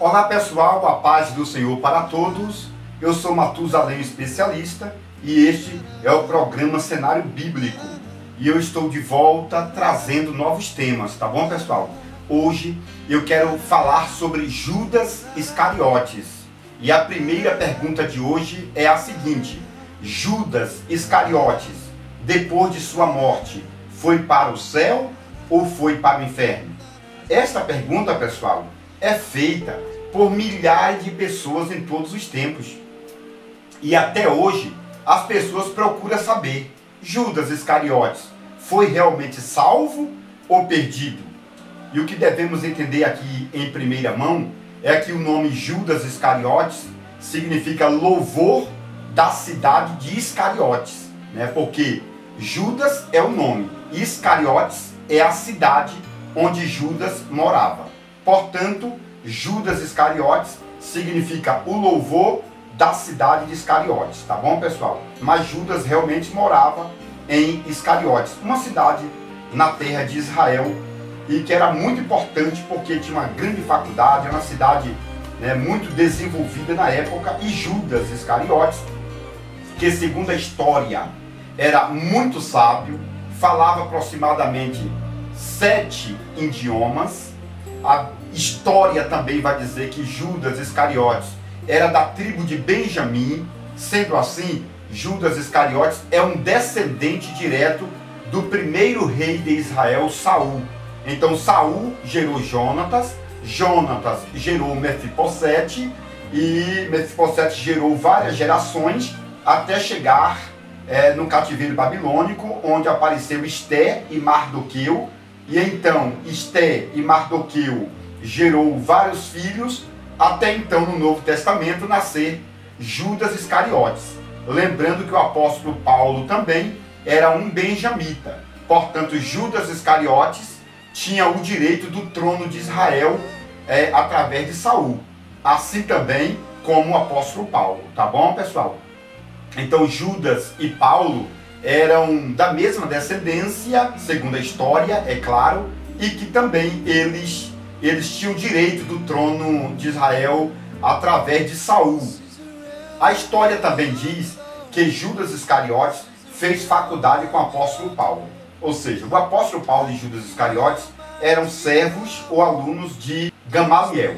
Olá pessoal, a paz do Senhor para todos. Eu sou Matusalém Especialista e este é o programa Cenário Bíblico. E eu estou de volta trazendo novos temas, tá bom pessoal? Hoje eu quero falar sobre Judas Iscariotes. E a primeira pergunta de hoje é a seguinte: Judas Iscariotes, depois de sua morte, foi para o céu ou foi para o inferno? Esta pergunta, pessoal, é feita por milhares de pessoas em todos os tempos. E até hoje, as pessoas procuram saber: Judas Iscariotes foi realmente salvo ou perdido? E o que devemos entender aqui em primeira mão é que o nome Judas Iscariotes significa louvor da cidade de Iscariotes, né? Porque Judas é o nome, Iscariotes é a cidade onde Judas morava. Portanto, Judas Iscariotes significa o louvor da cidade de Iscariotes, tá bom, pessoal? Mas Judas realmente morava em Iscariotes, uma cidade na terra de Israel, e que era muito importante porque tinha uma grande faculdade, era uma cidade, né, muito desenvolvida na época. E Judas Iscariotes, que segundo a história era muito sábio, falava aproximadamente 7 idiomas. A história também vai dizer que Judas Iscariotes era da tribo de Benjamim. Sendo assim, Judas Iscariotes é um descendente direto do primeiro rei de Israel, Saul. Então Saul gerou Jonatas, Jonatas gerou Mefibosete, e Mefibosete gerou várias gerações até chegar no cativeiro babilônico, onde apareceu Esté e Mardoqueu. E então Esté e Mardoqueu gerou vários filhos, até então no Novo Testamento nascer Judas Iscariotes. Lembrando que o apóstolo Paulo também era um benjamita. Portanto, Judas Iscariotes tinha o direito do trono de Israel através de Saul. Assim também como o apóstolo Paulo, tá bom, pessoal? Então Judas e Paulo eram da mesma descendência, segundo a história, é claro, e que também eles tinham direito do trono de Israel através de Saul. A história também diz que Judas Iscariotes fez faculdade com o apóstolo Paulo. Ou seja, o apóstolo Paulo e Judas Iscariotes eram servos ou alunos de Gamaliel.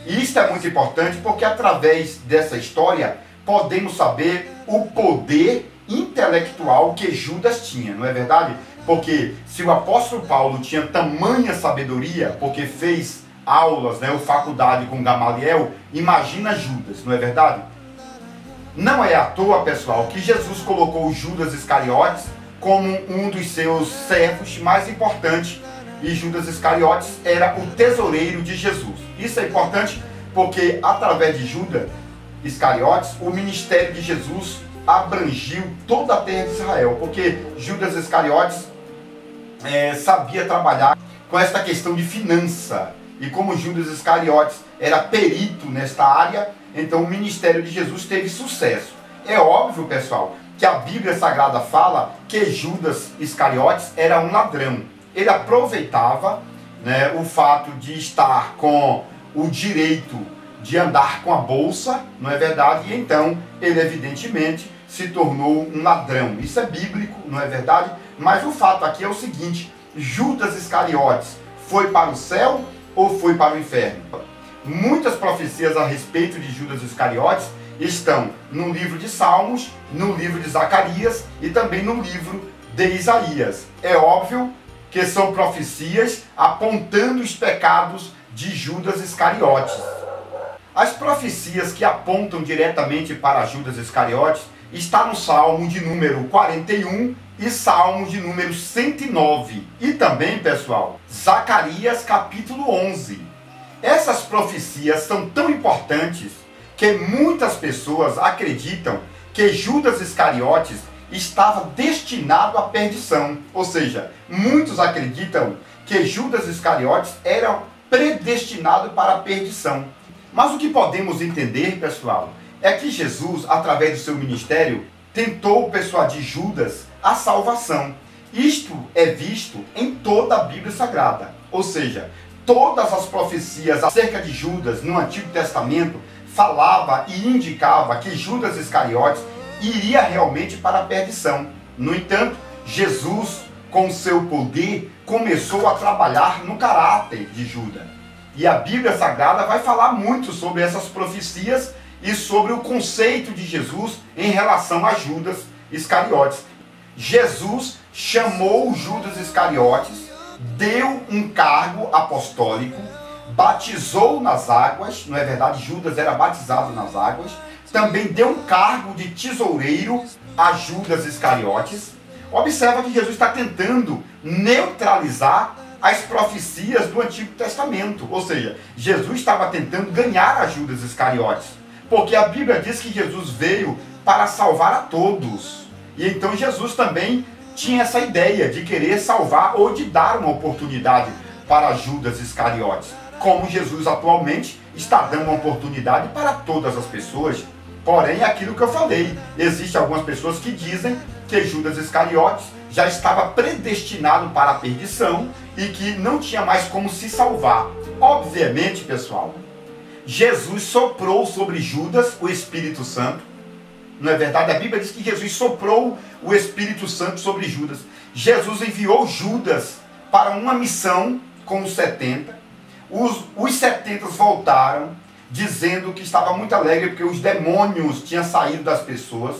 E isso é muito importante porque através dessa história podemos saber o poder intelectual que Judas tinha, não é verdade? Porque se o apóstolo Paulo tinha tamanha sabedoria, porque fez aulas, ou faculdade com Gamaliel, imagina Judas, não é verdade? Não é à toa, pessoal, que Jesus colocou Judas Iscariotes como um dos seus servos mais importantes, e Judas Iscariotes era o tesoureiro de Jesus. Isso é importante porque através de Judas Iscariotes o ministério de Jesus abrangiu toda a terra de Israel, porque Judas Iscariotes sabia trabalhar com esta questão de finança, e como Judas Iscariotes era perito nesta área, então o ministério de Jesus teve sucesso. É óbvio, pessoal, que a Bíblia Sagrada fala que Judas Iscariotes era um ladrão. Ele aproveitava, o fato de estar com o direito de andar com a bolsa, não é verdade? E então ele evidentemente se tornou um ladrão. Isso é bíblico, não é verdade? Mas o fato aqui é o seguinte: Judas Iscariotes foi para o céu ou foi para o inferno? Muitas profecias a respeito de Judas Iscariotes estão no livro de Salmos, no livro de Zacarias e também no livro de Isaías. É óbvio que são profecias apontando os pecados de Judas Iscariotes. As profecias que apontam diretamente para Judas Iscariotes está no Salmo de número 41 e Salmo de número 109. E também, pessoal, Zacarias capítulo 11. Essas profecias são tão importantes que muitas pessoas acreditam que Judas Iscariotes estava destinado à perdição. Ou seja, muitos acreditam que Judas Iscariotes era predestinado para a perdição. Mas o que podemos entender, pessoal, é que Jesus, através do seu ministério, tentou persuadir Judas à salvação. Isto é visto em toda a Bíblia Sagrada. Ou seja, Todas as profecias acerca de Judas no Antigo Testamento falava e indicava que Judas Iscariotes iria realmente para a perdição. No entanto, Jesus, com seu poder, começou a trabalhar no caráter de Judas. E a Bíblia Sagrada vai falar muito sobre essas profecias e sobre o conceito de Jesus em relação a Judas Iscariotes. Jesus chamou Judas Iscariotes, deu um cargo apostólico, batizou nas águas, não é verdade? Judas era batizado nas águas, também deu um cargo de tesoureiro a Judas Iscariotes. Observa que Jesus está tentando neutralizar as profecias do Antigo Testamento, ou seja, Jesus estava tentando ganhar a Judas Iscariotes, porque a Bíblia diz que Jesus veio para salvar a todos, e então Jesus também tinha essa ideia de querer salvar ou de dar uma oportunidade para Judas Iscariotes, como Jesus atualmente está dando uma oportunidade para todas as pessoas. Porém, aquilo que eu falei, existem algumas pessoas que dizem que Judas Iscariotes já estava predestinado para a perdição e que não tinha mais como se salvar. Obviamente, pessoal, Jesus soprou sobre Judas o Espírito Santo. Não é verdade? A Bíblia diz que Jesus soprou o Espírito Santo sobre Judas. Jesus enviou Judas para uma missão com os 70. Os 70 voltaram dizendo que estava muito alegre porque os demônios tinham saído das pessoas.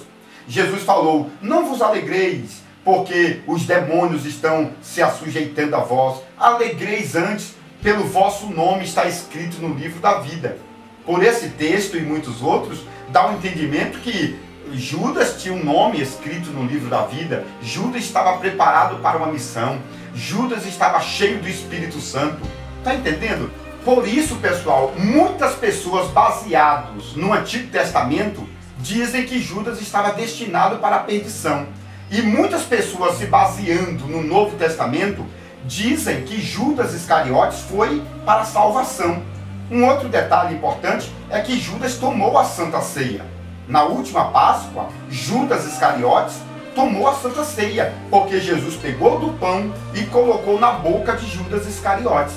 Jesus falou: não vos alegreis, porque os demônios estão se assujeitando a vós. Alegreis antes, pelo vosso nome está escrito no livro da vida. Por esse texto e muitos outros, dá um entendimento que Judas tinha um nome escrito no livro da vida. Judas estava preparado para uma missão. Judas estava cheio do Espírito Santo. Está entendendo? Por isso, pessoal, muitas pessoas baseadas no Antigo Testamento dizem que Judas estava destinado para a perdição. E muitas pessoas se baseando no Novo Testamento dizem que Judas Iscariotes foi para a salvação. Um outro detalhe importante é que Judas tomou a Santa Ceia. Na última Páscoa, Judas Iscariotes tomou a Santa Ceia, porque Jesus pegou do pão e colocou na boca de Judas Iscariotes.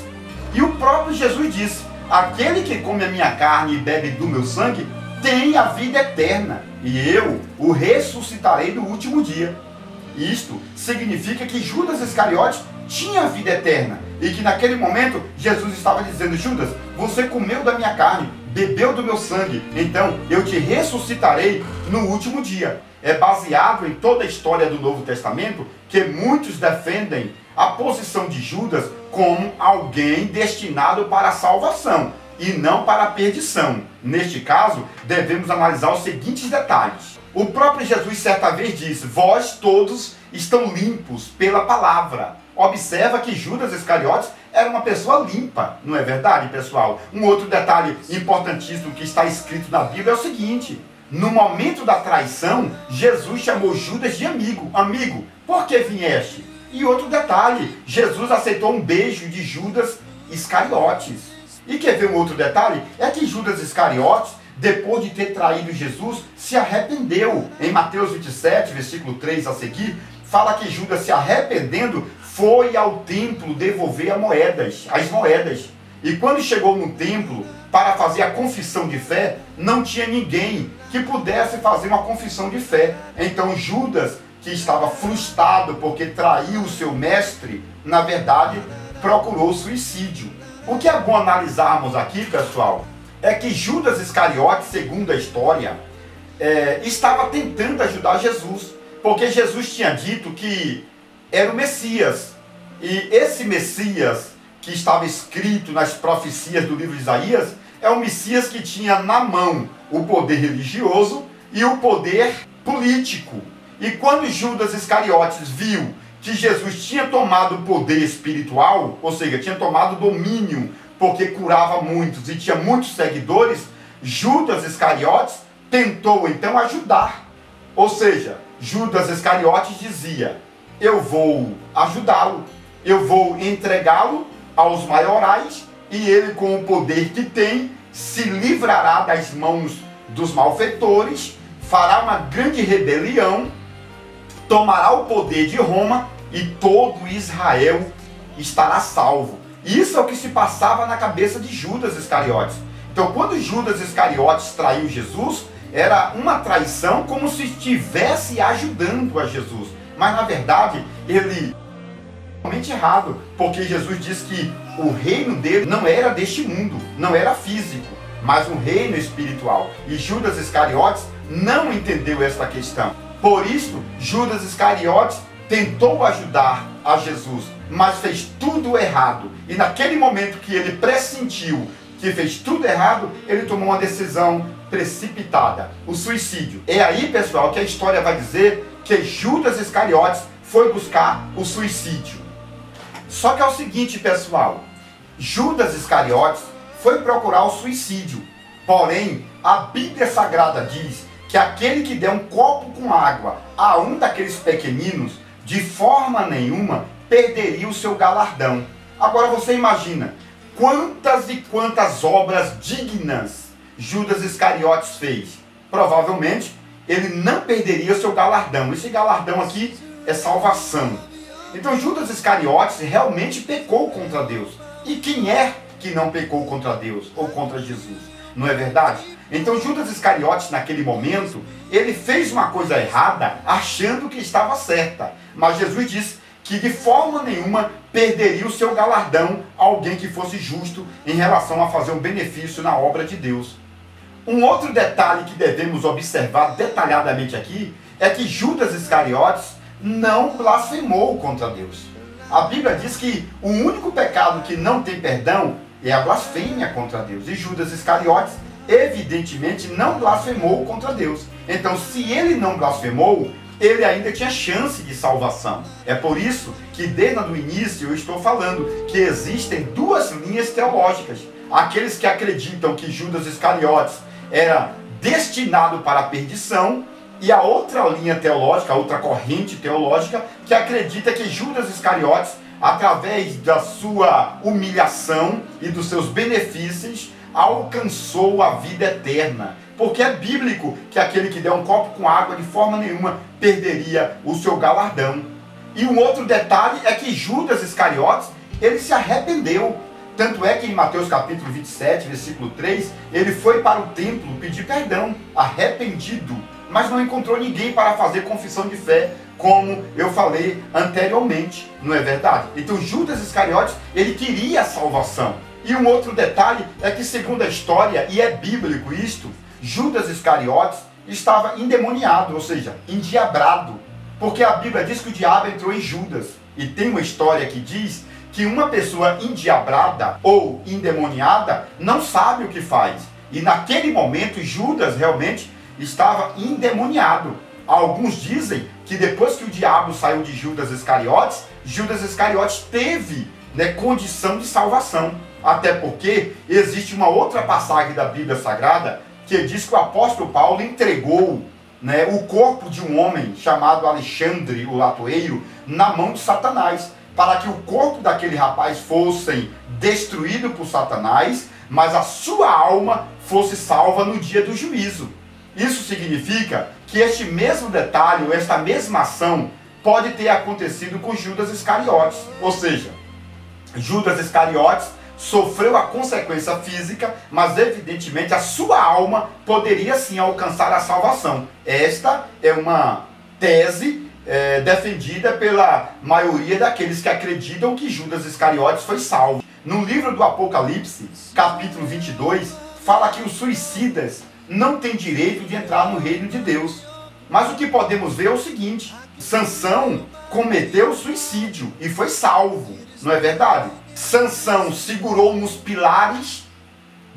E o próprio Jesus disse: aquele que come a minha carne e bebe do meu sangue tem a vida eterna, e eu o ressuscitarei no último dia. Isto significa que Judas Iscariotes tinha a vida eterna, e que naquele momento Jesus estava dizendo: Judas, você comeu da minha carne, bebeu do meu sangue, então eu te ressuscitarei no último dia. É baseado em toda a história do Novo Testamento que muitos defendem a posição de Judas como alguém destinado para a salvação e não para a perdição. Neste caso, devemos analisar os seguintes detalhes. O próprio Jesus certa vez disse: vós todos estão limpos pela palavra. Observa que Judas Iscariotes era uma pessoa limpa, não é verdade, pessoal? Um outro detalhe importantíssimo que está escrito na Bíblia é o seguinte: no momento da traição, Jesus chamou Judas de amigo. Amigo, por que vieste? E outro detalhe, Jesus aceitou um beijo de Judas Iscariotes. E quer ver um outro detalhe? É que Judas Iscariotes, depois de ter traído Jesus, se arrependeu. Em Mateus 27, versículo 3 a seguir, fala que Judas, se arrependendo, foi ao templo devolver as moedas. E quando chegou no templo para fazer a confissão de fé, não tinha ninguém que pudesse fazer uma confissão de fé. Então Judas, que estava frustrado porque traiu o seu mestre, na verdade, procurou suicídio. O que é bom analisarmos aqui, pessoal, é que Judas Iscariotes, segundo a história, estava tentando ajudar Jesus, porque Jesus tinha dito que era o Messias. E esse Messias, que estava escrito nas profecias do livro de Isaías, é o Messias que tinha na mão o poder religioso e o poder político. E quando Judas Iscariotes viu que Jesus tinha tomado o poder espiritual, ou seja, tinha tomado domínio, porque curava muitos e tinha muitos seguidores, Judas Iscariotes tentou então ajudar. Ou seja, Judas Iscariotes dizia: eu vou ajudá-lo, eu vou entregá-lo aos maiorais, e ele, com o poder que tem, se livrará das mãos dos malfeitores, fará uma grande rebelião, tomará o poder de Roma e todo Israel estará salvo. Isso é o que se passava na cabeça de Judas Iscariotes. Então, quando Judas Iscariotes traiu Jesus, era uma traição como se estivesse ajudando a Jesus. Mas, na verdade, ele totalmente errado, porque Jesus disse que o reino dele não era deste mundo, não era físico, mas um reino espiritual. E Judas Iscariotes não entendeu esta questão. Por isso, Judas Iscariotes tentou ajudar a Jesus, mas fez tudo errado. E naquele momento que ele pressentiu que fez tudo errado, ele tomou uma decisão precipitada, o suicídio. É aí, pessoal, que a história vai dizer que Judas Iscariotes foi buscar o suicídio. Só que é o seguinte, pessoal, Judas Iscariotes foi procurar o suicídio. Porém, a Bíblia Sagrada diz que aquele que der um copo com água a um daqueles pequeninos, de forma nenhuma perderia o seu galardão. Agora você imagina quantas e quantas obras dignas Judas Iscariotes fez. Provavelmente ele não perderia o seu galardão. Esse galardão aqui é salvação. Então Judas Iscariotes realmente pecou contra Deus. E quem é que não pecou contra Deus ou contra Jesus? Não é verdade? Então Judas Iscariotes, naquele momento, ele fez uma coisa errada achando que estava certa. Mas Jesus disse que de forma nenhuma perderia o seu galardão alguém que fosse justo em relação a fazer um benefício na obra de Deus. Um outro detalhe que devemos observar detalhadamente aqui é que Judas Iscariotes não blasfemou contra Deus. A Bíblia diz que o único pecado que não tem perdão é a blasfêmia contra Deus. E Judas Iscariotes, evidentemente, não blasfemou contra Deus. Então, se ele não blasfemou, ele ainda tinha chance de salvação. É por isso que, desde o início, eu estou falando que existem duas linhas teológicas. Aqueles que acreditam que Judas Iscariotes era destinado para a perdição, e a outra linha teológica, a outra corrente teológica, que acredita que Judas Iscariotes, através da sua humilhação e dos seus benefícios, alcançou a vida eterna. Porque é bíblico que aquele que der um copo com água de forma nenhuma perderia o seu galardão. E um outro detalhe é que Judas Iscariotes, ele se arrependeu. Tanto é que em Mateus capítulo 27, versículo 3, ele foi para o templo pedir perdão, arrependido, mas não encontrou ninguém para fazer confissão de fé, como eu falei anteriormente, não é verdade? Então Judas Iscariotes, ele queria a salvação. E um outro detalhe é que, segundo a história, e é bíblico isto, Judas Iscariotes estava endemoniado, ou seja, endiabrado, porque a Bíblia diz que o diabo entrou em Judas. E tem uma história que diz que uma pessoa endiabrada ou endemoniada não sabe o que faz. E naquele momento Judas realmente estava endemoniado. Alguns dizem que depois que o diabo saiu de Judas Iscariotes, Judas Iscariotes teve condição de salvação. Até porque existe uma outra passagem da Bíblia Sagrada que diz que o apóstolo Paulo entregou o corpo de um homem chamado Alexandre, o latoeiro, na mão de Satanás, para que o corpo daquele rapaz fosse destruído por Satanás, mas a sua alma fosse salva no dia do juízo. Isso significa que este mesmo detalhe, ou esta mesma ação, pode ter acontecido com Judas Iscariotes. Ou seja, Judas Iscariotes sofreu a consequência física, mas evidentemente a sua alma poderia sim alcançar a salvação. Esta é uma tese defendida pela maioria daqueles que acreditam que Judas Iscariotes foi salvo. No livro do Apocalipse, capítulo 22, fala que os suicidas não têm direito de entrar no reino de Deus. Mas o que podemos ver é o seguinte: Sansão cometeu suicídio e foi salvo, não é verdade? Sansão segurou nos pilares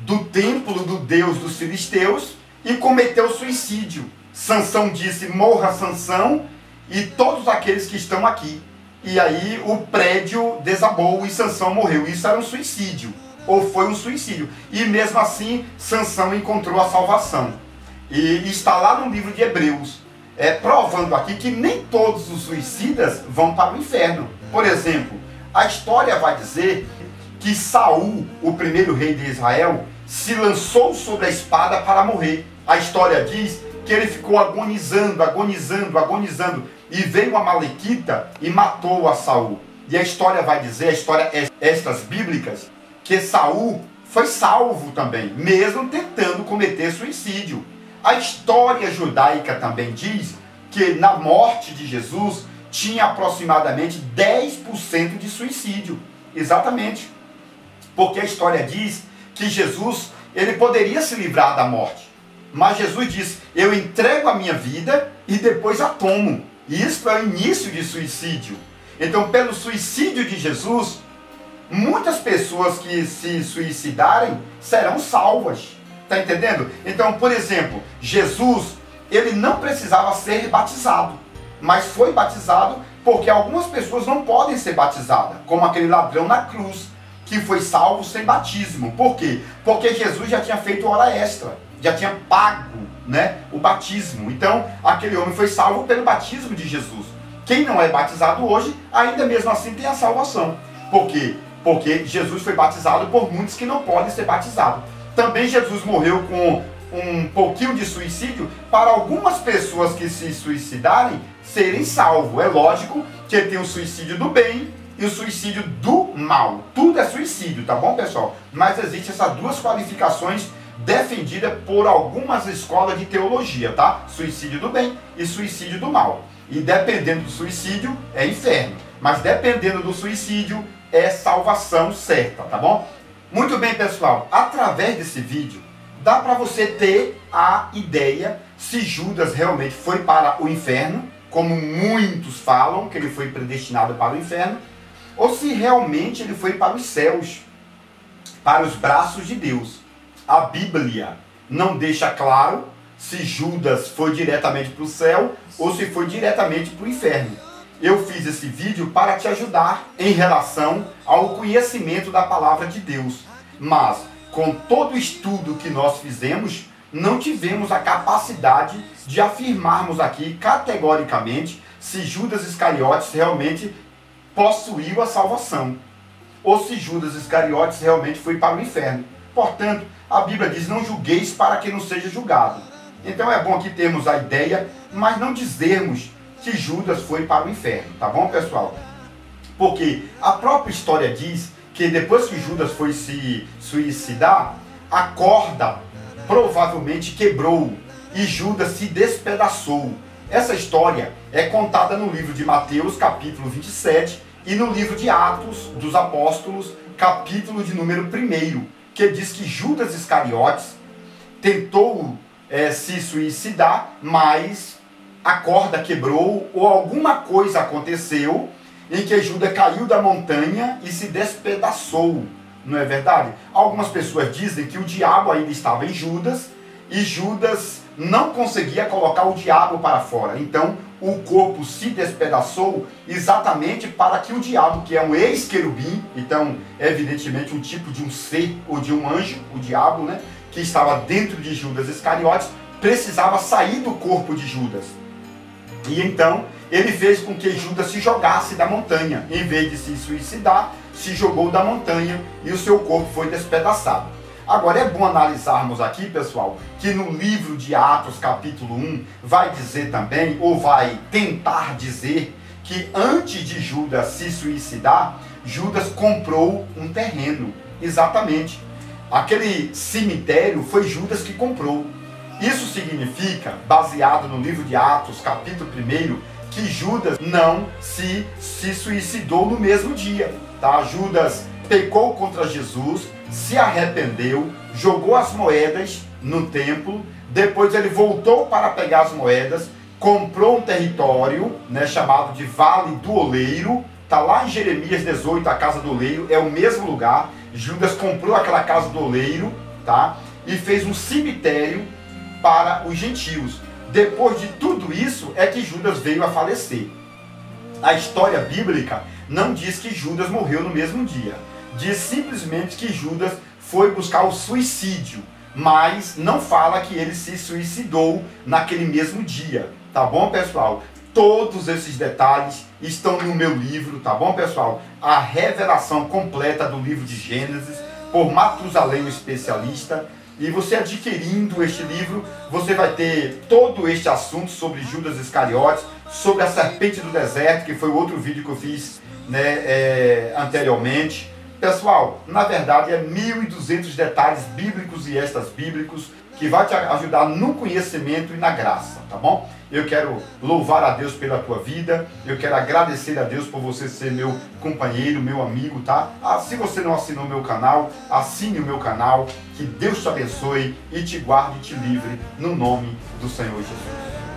do templo do Deus dos filisteus e cometeu suicídio. Sansão disse: morra Sansão e todos aqueles que estão aqui. E aí o prédio desabou e Sansão morreu. Isso era um suicídio, ou foi um suicídio. E mesmo assim Sansão encontrou a salvação. E está lá no livro de Hebreus, provando aqui que nem todos os suicidas vão para o inferno. Por exemplo, a história vai dizer que Saul, o primeiro rei de Israel, se lançou sobre a espada para morrer. A história diz que ele ficou agonizando, e veio uma Amalequita e matou a Saul. E a história vai dizer, a história extras bíblicas, que Saul foi salvo também, mesmo tentando cometer suicídio. A história judaica também diz que na morte de Jesus tinha aproximadamente 10% de suicídio. Exatamente. Porque a história diz que Jesus, ele poderia se livrar da morte. Mas Jesus disse, eu entrego a minha vida e depois a tomo. E isso é o início de suicídio. Então, pelo suicídio de Jesus, muitas pessoas que se suicidarem serão salvas. Está entendendo? Então, por exemplo, Jesus, ele não precisava ser batizado, mas foi batizado porque algumas pessoas não podem ser batizadas, como aquele ladrão na cruz, que foi salvo sem batismo. Por quê? Porque Jesus já tinha feito hora extra, já tinha pago, né, o batismo. Então, aquele homem foi salvo pelo batismo de Jesus. Quem não é batizado hoje, ainda mesmo assim tem a salvação. Por quê? Porque Jesus foi batizado por muitos que não podem ser batizados. Também Jesus morreu com um pouquinho de suicídio para algumas pessoas que se suicidarem serem salvos. É lógico que tem o suicídio do bem e o suicídio do mal. Tudo é suicídio, tá bom, pessoal? Mas existem essas duas qualificações defendidas por algumas escolas de teologia, tá? Suicídio do bem e suicídio do mal. E dependendo do suicídio, é inferno. Mas dependendo do suicídio, é salvação certa, tá bom? Muito bem, pessoal. Através desse vídeo, dá para você ter a ideia se Judas realmente foi para o inferno, como muitos falam, que ele foi predestinado para o inferno, ou se realmente ele foi para os céus, para os braços de Deus. A Bíblia não deixa claro se Judas foi diretamente para o céu ou se foi diretamente para o inferno. Eu fiz esse vídeo para te ajudar em relação ao conhecimento da palavra de Deus. Mas, com todo o estudo que nós fizemos, não tivemos a capacidade de afirmarmos aqui categoricamente se Judas Iscariotes realmente possuiu a salvação, ou se Judas Iscariotes realmente foi para o inferno. Portanto, a Bíblia diz, não julgueis para que não seja julgado. Então é bom aqui termos a ideia, mas não dizermos que Judas foi para o inferno, tá bom, pessoal? Porque a própria história diz que depois que Judas foi se suicidar, a corda provavelmente quebrou e Judas se despedaçou. Essa história é contada no livro de Mateus, capítulo 27, e no livro de Atos dos Apóstolos, capítulo de número 1, que diz que Judas Iscariotes tentou se suicidar, mas a corda quebrou ou alguma coisa aconteceu em que Judas caiu da montanha e se despedaçou. Não é verdade? Algumas pessoas dizem que o diabo ainda estava em Judas e Judas não conseguia colocar o diabo para fora. Então o corpo se despedaçou exatamente para que o diabo, que é um ex-querubim, então evidentemente um tipo de um ser ou de um anjo, o diabo, né, que estava dentro de Judas Iscariotes, precisava sair do corpo de Judas. E então ele fez com que Judas se jogasse da montanha. Em vez de se suicidar, se jogou da montanha e o seu corpo foi despedaçado. Agora é bom analisarmos aqui, pessoal, que no livro de Atos, capítulo 1, vai dizer também, ou vai tentar dizer, que antes de Judas se suicidar, Judas comprou um terreno. Exatamente. Aquele cemitério foi Judas que comprou. Isso significa, baseado no livro de Atos, capítulo 1, que Judas não se suicidou no mesmo dia. Tá? Judas pecou contra Jesus, se arrependeu, jogou as moedas no templo, depois ele voltou para pegar as moedas, comprou um território, né, chamado de Vale do Oleiro, está lá em Jeremias 18, a casa do oleiro, é o mesmo lugar. Judas comprou aquela casa do oleiro, tá? E fez um cemitério para os gentios. Depois de tudo isso é que Judas veio a falecer. A história bíblica não diz que Judas morreu no mesmo dia. Diz simplesmente que Judas foi buscar o suicídio, mas não fala que ele se suicidou naquele mesmo dia. Tá bom, pessoal? Todos esses detalhes estão no meu livro, tá bom, pessoal? A revelação completa do livro de Gênesis, por Matusalém, o especialista. E você adquirindo este livro, você vai ter todo este assunto sobre Judas Iscariotes, sobre a serpente do deserto, que foi outro vídeo que eu fiz né, anteriormente. Pessoal, na verdade é 1.200 detalhes bíblicos e extras bíblicos que vai te ajudar no conhecimento e na graça, tá bom? Eu quero louvar a Deus pela tua vida, eu quero agradecer a Deus por você ser meu companheiro, meu amigo, tá? Se você não assinou meu canal, assine o meu canal, que Deus te abençoe e te guarde e te livre no nome do Senhor Jesus.